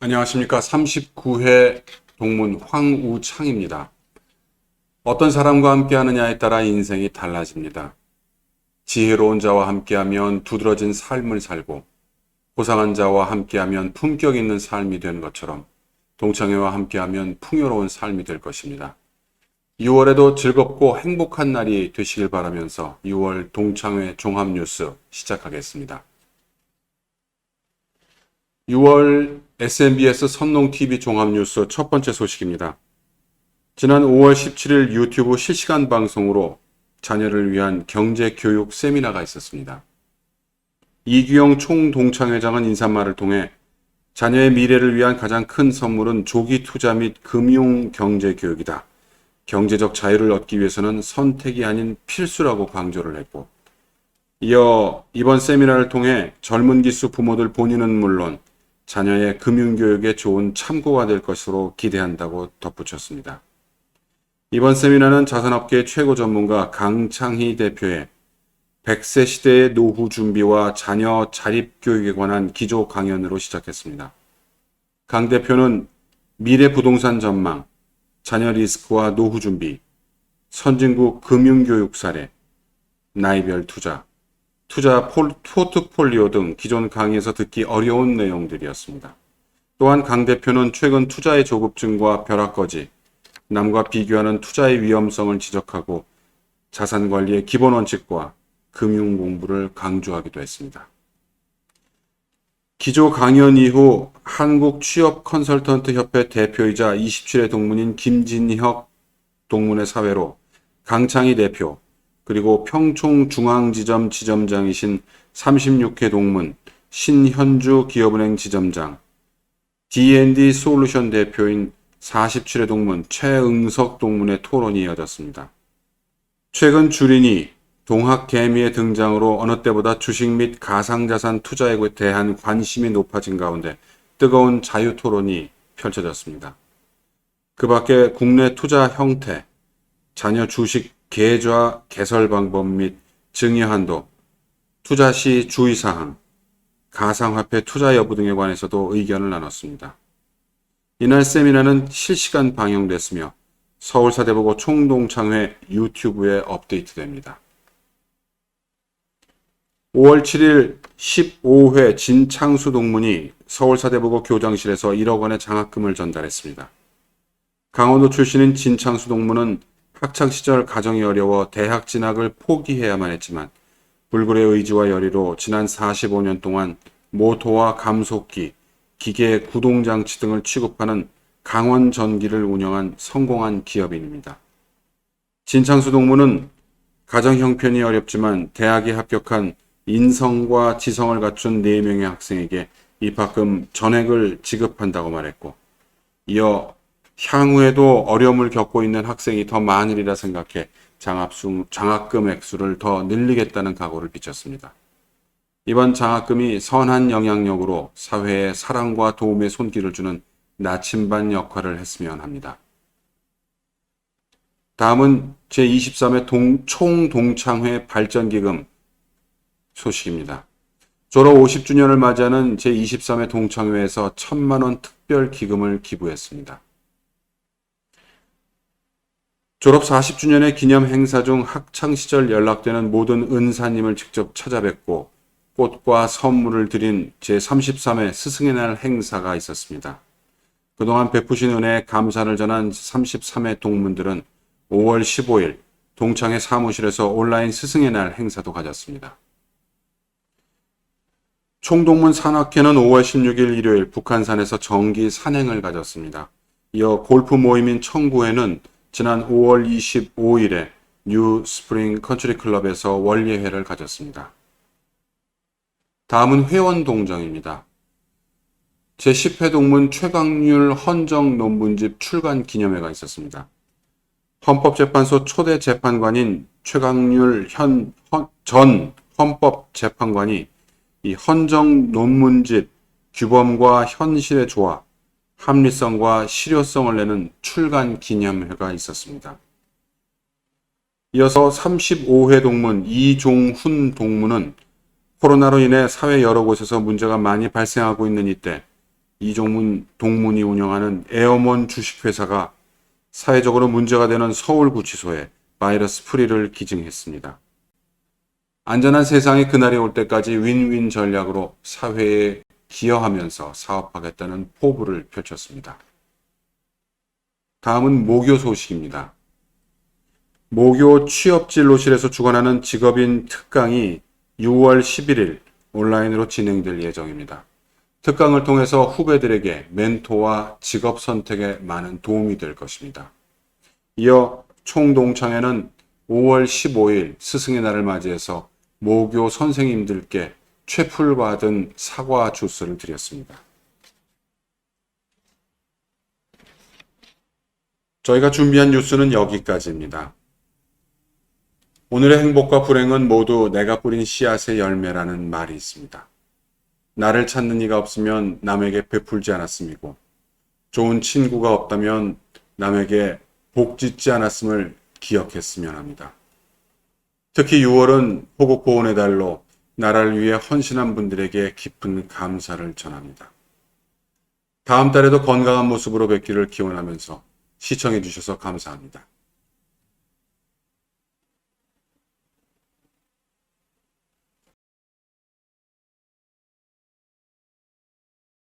안녕하십니까. 39회 동문 황우창입니다. 어떤 사람과 함께 하느냐에 따라 인생이 달라집니다. 지혜로운 자와 함께하면 두드러진 삶을 살고 고상한 자와 함께하면 품격 있는 삶이 되는 것처럼 동창회와 함께하면 풍요로운 삶이 될 것입니다. 6월에도 즐겁고 행복한 날이 되시길 바라면서 6월 동창회 종합뉴스 시작하겠습니다. 6월 SNBS 선농TV 종합뉴스 첫 번째 소식입니다. 지난 5월 17일 유튜브 실시간 방송으로 자녀를 위한 경제교육 세미나가 있었습니다. 이규영 총동창회장은 인사말을 통해 자녀의 미래를 위한 가장 큰 선물은 조기 투자 및 금융 경제 교육이다. 경제적 자유를 얻기 위해서는 선택이 아닌 필수라고 강조를 했고, 이어 이번 세미나를 통해 젊은 기수 부모들 본인은 물론 자녀의 금융교육에 좋은 참고가 될 것으로 기대한다고 덧붙였습니다. 이번 세미나는 자산업계의 최고 전문가 강창희 대표의 100세 시대의 노후 준비와 자녀 자립교육에 관한 기조 강연으로 시작했습니다. 강 대표는 미래 부동산 전망, 자녀 리스크와 노후 준비, 선진국 금융교육 사례, 나이별 투자, 투자 포트폴리오 등 기존 강의에서 듣기 어려운 내용들이었습니다. 또한 강 대표는 최근 투자의 조급증과 벼락거지, 남과 비교하는 투자의 위험성을 지적하고 자산관리의 기본 원칙과 금융 공부를 강조하기도 했습니다. 기조 강연 이후 한국취업컨설턴트협회 대표이자 27회 동문인 김진혁 동문회 사회로 강창희 대표, 그리고 평촌중앙지점 지점장이신 36회 동문 신현주 기업은행 지점장, D&D 솔루션 대표인 47회 동문 최응석 동문의 토론이 이어졌습니다. 최근 주린이 동학개미의 등장으로 어느 때보다 주식 및 가상자산 투자에 대한 관심이 높아진 가운데 뜨거운 자유토론이 펼쳐졌습니다. 그 밖에 국내 투자 형태, 자녀 주식 계좌 개설 방법 및 증여 한도, 투자 시 주의사항, 가상화폐 투자 여부 등에 관해서도 의견을 나눴습니다. 이날 세미나는 실시간 방영됐으며 서울사대보고 총동창회 유튜브에 업데이트됩니다. 5월 7일 15회 진창수 동문이 서울사대보고 교장실에서 1억 원의 장학금을 전달했습니다. 강원도 출신인 진창수 동문은 학창시절 가정이 어려워 대학 진학을 포기해야만 했지만 불굴의 의지와 열의로 지난 45년 동안 모터와 감속기, 기계 구동장치 등을 취급하는 강원전기를 운영한 성공한 기업인입니다. 진창수 동문은 가정 형편이 어렵지만 대학에 합격한 인성과 지성을 갖춘 4명의 학생에게 입학금 전액을 지급한다고 말했고, 이어 향후에도 어려움을 겪고 있는 학생이 더 많으리라 생각해 장학금 액수를 더 늘리겠다는 각오를 비쳤습니다. 이번 장학금이 선한 영향력으로 사회에 사랑과 도움의 손길을 주는 나침반 역할을 했으면 합니다. 다음은 제23회 총동창회 발전기금 소식입니다. 졸업 50주년을 맞이하는 제23회 동창회에서 1,000만원 특별 기금을 기부했습니다. 졸업 40주년의 기념 행사 중 학창시절 연락되는 모든 은사님을 직접 찾아뵙고 꽃과 선물을 드린 제33회 스승의 날 행사가 있었습니다. 그동안 베푸신 은혜에 감사를 전한 33회 동문들은 5월 15일 동창회 사무실에서 온라인 스승의 날 행사도 가졌습니다. 총동문 산악회는 5월 16일 일요일 북한산에서 정기 산행을 가졌습니다. 이어 골프 모임인 청구회는 지난 5월 25일에 뉴 스프링 컨트리 클럽에서 원예회를 가졌습니다. 다음은 회원 동정입니다. 제10회 동문 최강률 헌정 논문집 출간 기념회가 있었습니다. 헌법재판소 초대 재판관인 최강률 전 헌법재판관이 이 헌정 논문집 규범과 현실의 조화, 합리성과 실효성을 내는 출간 기념회가 있었습니다. 이어서 35회 동문 이종훈 동문은 코로나로 인해 사회 여러 곳에서 문제가 많이 발생하고 있는 이때 이종문 동문이 운영하는 에어몬 주식회사가 사회적으로 문제가 되는 서울구치소에 바이러스 프리를 기증했습니다. 안전한 세상이 그날이 올 때까지 윈윈 전략으로 사회에 기여하면서 사업하겠다는 포부를 펼쳤습니다. 다음은 모교 소식입니다. 모교 취업진로실에서 주관하는 직업인 특강이 6월 11일 온라인으로 진행될 예정입니다. 특강을 통해서 후배들에게 멘토와 직업 선택에 많은 도움이 될 것입니다. 이어 총동창회는 5월 15일 스승의 날을 맞이해서 모교 선생님들께 최풀받은 사과 주스를 드렸습니다. 저희가 준비한 뉴스는 여기까지입니다. 오늘의 행복과 불행은 모두 내가 뿌린 씨앗의 열매라는 말이 있습니다. 나를 찾는 이가 없으면 남에게 베풀지 않았음이고, 좋은 친구가 없다면 남에게 복 짓지 않았음을 기억했으면 합니다. 특히 6월은 호국 보훈의 달로 나라를 위해 헌신한 분들에게 깊은 감사를 전합니다. 다음 달에도 건강한 모습으로 뵙기를 기원하면서 시청해 주셔서 감사합니다.